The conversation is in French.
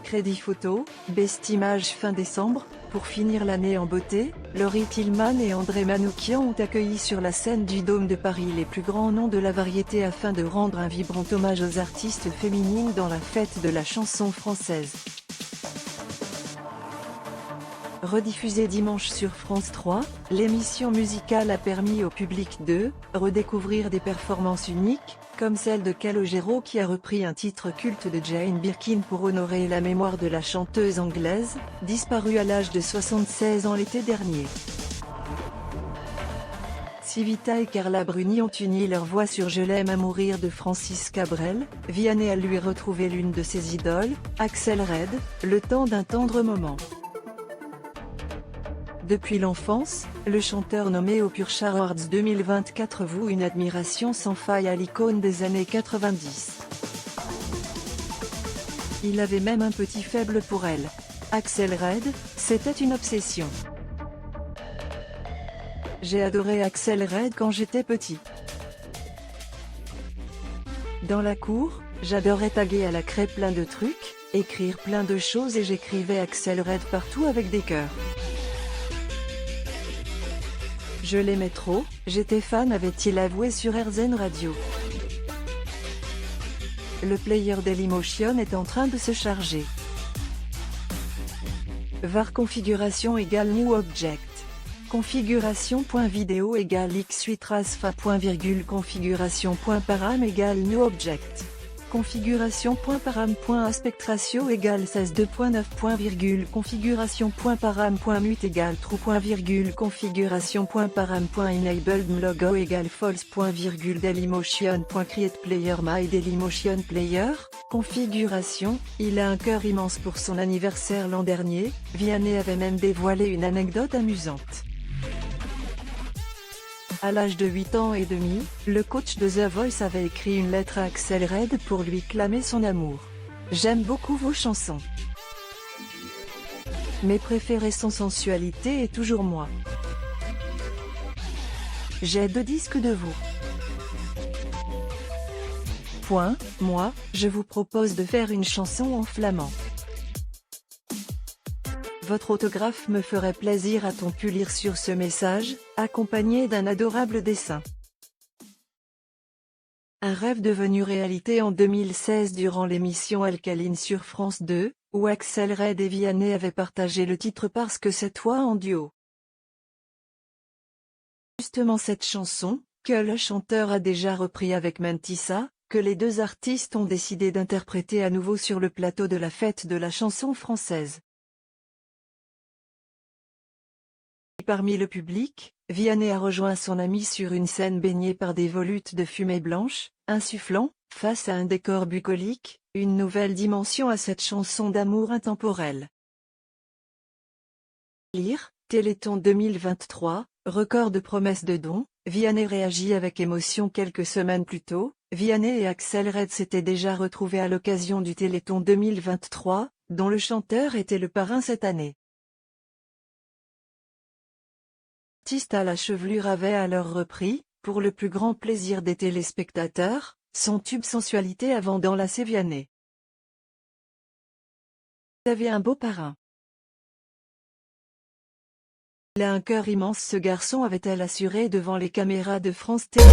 Crédit Photo, Best Image fin décembre. Pour finir l'année en beauté, Laurie Tillman et André Manoukian ont accueilli sur la scène du Dôme de Paris les plus grands noms de la variété afin de rendre un vibrant hommage aux artistes féminines dans la fête de la chanson française. Rediffusée dimanche sur France 3, l'émission musicale a permis au public de redécouvrir des performances uniques, comme celle de Calogero qui a repris un titre culte de Jane Birkin pour honorer la mémoire de la chanteuse anglaise, disparue à l'âge de 76 ans l'été dernier. Civita et Carla Bruni ont uni leur voix sur Je l'aime à mourir de Francis Cabrel. Vianney a lui retrouvé l'une de ses idoles, Axel Red, le temps d'un tendre moment. Depuis l'enfance, le chanteur nommé aux Purchase Awards 2024 voue une admiration sans faille à l'icône des années 90. Il avait même un petit faible pour elle. Axel Red, c'était une obsession. J'ai adoré Axel Red quand j'étais petit. Dans la cour, j'adorais taguer à la craie plein de trucs, écrire plein de choses et j'écrivais Axel Red partout avec des cœurs. Je l'aimais trop, j'étais fan, avait-il avoué sur RZN Radio. Le player Dailymotion est en train de se charger. var configuration égale new object. Configuration.video égale x8 rasfa. Configuration.param égale new object. Configuration.param.aspect-ratio égale 16:2.9. Configuration.param.mute égale true. Configuration.param.enabled logo égale false. Dailymotion.create player my Dailymotion player. Configuration, il a un cœur immense pour son anniversaire l'an dernier. Vianney avait même dévoilé une anecdote amusante. À l'âge de 8 ans et demi, le coach de The Voice avait écrit une lettre à Axel Red pour lui clamer son amour. J'aime beaucoup vos chansons. Mes préférés sont Sensualité et Toujours moi. J'ai 2 disques de vous. Moi, je vous propose de faire une chanson en flamand. Votre autographe me ferait plaisir, a-t-on pu lire sur ce message, accompagné d'un adorable dessin. Un rêve devenu réalité en 2016 durant l'émission Alcaline sur France 2, où Axel Red et Vianney avaient partagé le titre Parce que c'est toi en duo. Justement cette chanson, que le chanteur a déjà repris avec Mentissa, que les deux artistes ont décidé d'interpréter à nouveau sur le plateau de la fête de la chanson française. Parmi le public, Vianney a rejoint son ami sur une scène baignée par des volutes de fumée blanche, insufflant, face à un décor bucolique, une nouvelle dimension à cette chanson d'amour intemporelle. Lire, Téléthon 2023, record de promesses de dons. Vianney réagit avec émotion. Quelques semaines plus tôt, Vianney et Axel Red s'étaient déjà retrouvés à l'occasion du Téléthon 2023, dont le chanteur était le parrain cette année. L'artiste à la chevelure avait alors repris, pour le plus grand plaisir des téléspectateurs, son tube Sensualité avant d'enlacer Vianney. Vous avez un beau parrain. Il a un cœur immense, ce garçon, avait-elle assuré devant les caméras de France Télé.